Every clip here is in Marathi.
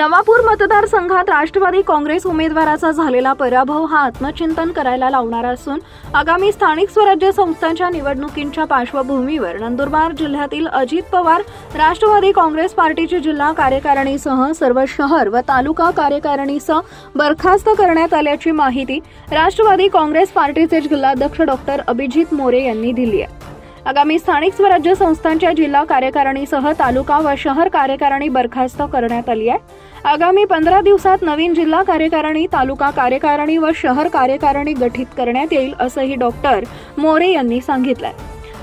नवापूर मतदारसंघात राष्ट्रवादी काँग्रेस उमेदवाराचा झालेला पराभव हा आत्मचिंतन करायला लावणारा असून आगामी स्थानिक स्वराज्य संस्थांच्या निवडणुकींच्या पार्श्वभूमीवर नंदुरबार जिल्ह्यातील अजित पवार राष्ट्रवादी काँग्रेस पार्टीची जिल्हा कार्यकारिणीसह सर्व शहर व तालुका कार्यकारिणीसह बरखास्त करण्यात आल्याची माहिती राष्ट्रवादी काँग्रेस पार्टीचे जिल्हाध्यक्ष डॉक्टर अभिजित मोरे यांनी दिली आहे। आगामी स्थानिक स्वराज्य संस्थांच्या जिल्हा कार्यकारिणीसह तालुका व शहर कार्यकारिणी बरखास्त करण्यात आली आहे। आगामी 15 दिवसात नवीन जिल्हा कार्यकारिणी, तालुका कार्यकारिणी व शहर कार्यकारिणी गठीत करण्यात येईल असंही डॉक्टर मोरे यांनी सांगितलंय।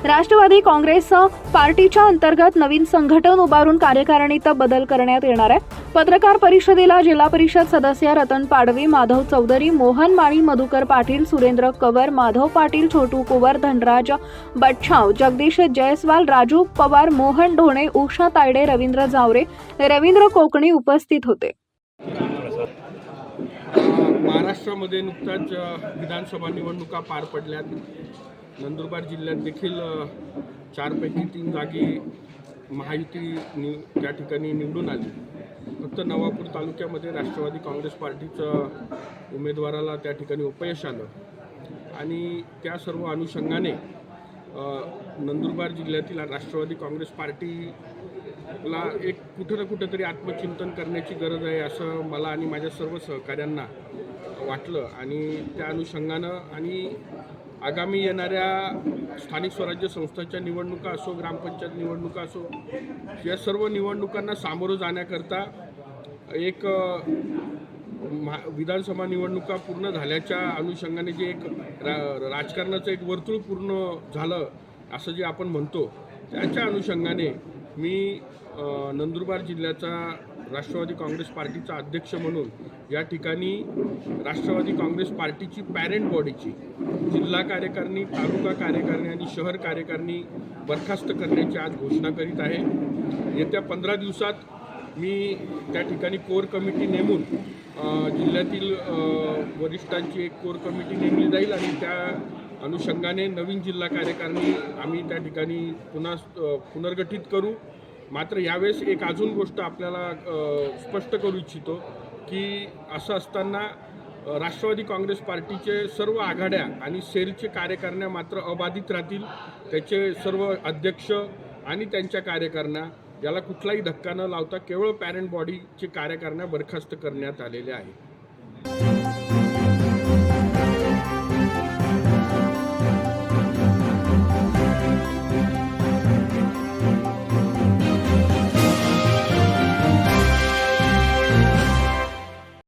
राष्ट्रवादी काँग्रेस पार्टीच्या अंतर्गत नवीन संघटन उभारून कार्यकारिणीत बदल करण्यात येणार आहे। पत्रकार परिषदेला जिल्हा परिषद सदस्य रतन पाडवी, माधव चौधरी, मोहन माळी, मधुकर पाटील, सुरेंद्र कवर, माधव पाटील, छोटू कुवर, धनराज बच्छाव, जगदीश जयस्वाल, राजू पवार, मोहन ढोणे, उषा तायडे, रवींद्र जावरे, रवींद्र कोकणी उपस्थित होते। महाराष्ट्रामध्ये नुकताच विधानसभा निवडणुका पार पडल्यात। नंदुरबार जिल्ह्यात देखील 4 पैकी 3 जागी महायुती त्या ठिकाणी निवडून आली। फक्त नवापूर तालुक्यामध्ये राष्ट्रवादी काँग्रेस पार्टीचं उमेदवाराला त्या ठिकाणी अपयश आलं आणि त्या सर्व अनुषंगाने नंदुरबार जिल्ह्यातील राष्ट्रवादी काँग्रेस पार्टीला एक कुठं ना कुठंतरी आत्मचिंतन करण्याची गरज आहे असं मला आणि माझ्या सर्व सहकाऱ्यांना वाटलं आणि त्या अनुषंगानं आणि आगामी येणाऱ्या स्थानिक स्वराज्य संस्थांच्या निवडणुका असो, ग्रामपंचायत निवडणुका असो, या सर्व निवडणुकांना सामोरं जाण्याकरता एक विधानसभा निवडणुका पूर्ण झाल्याच्या अनुषंगाने जे एक राजकारणाचं एक वर्तुळ पूर्ण झालं असं जे आपण म्हणतो, त्याच्या अनुषंगाने मी नंदुरबार जिल्ह्याचा राष्ट्रवादी काँग्रेस पार्टीचा अध्यक्ष म्हणून या ठिकाणी राष्ट्रवादी काँग्रेस पार्टीची पॅरेंट बॉडीची जिल्हा कार्यकारिणी, तालुका कार्यकारिणी आणि शहर कार्यकारिणी बरखास्त करण्याची आज घोषणा करीत आहे। येत्या 15 दिवसात मी त्या ठिकाणी कोर कमिटी नेमून जिल्ह्यातील वरिष्ठांची एक कोर कमिटी नेमली जाईल आणि त्या अनुषंगाने नवीन जिल्हा कार्यकारिणी आम्ही त्या ठिकाणी पुनर्गठित करू। मात्र यावेळेस एक अजून गोष्ट आपल्याला स्पष्ट करू इच्छितो की असं असताना राष्ट्रवादी काँग्रेस पार्टीचे सर्व आघाड्या आणि सेलचे कार्यकारिण्या मात्र अबाधित राहतील। त्याचे सर्व अध्यक्ष आणि त्यांच्या कार्यकारिण्या याला कुठलाही धक्का न लावता केवळ पॅरेंट बॉडीचे कार्यकारिण्या बरखास्त करण्यात आलेल्या आहे।